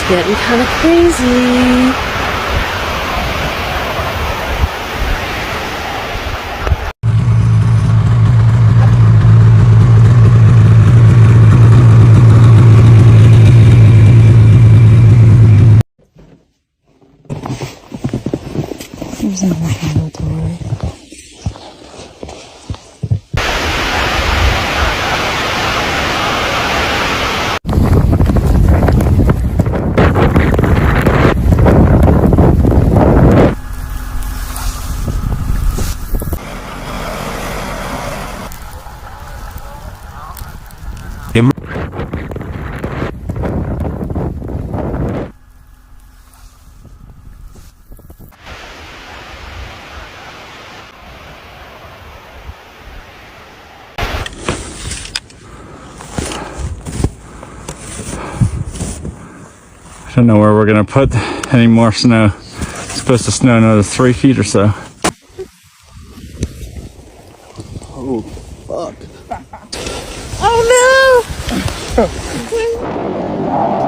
getting kind of crazy. There's another handle door. I don't know where we're gonna put any more snow. It's supposed to snow another 3 feet or so. Oh, fuck. Oh no!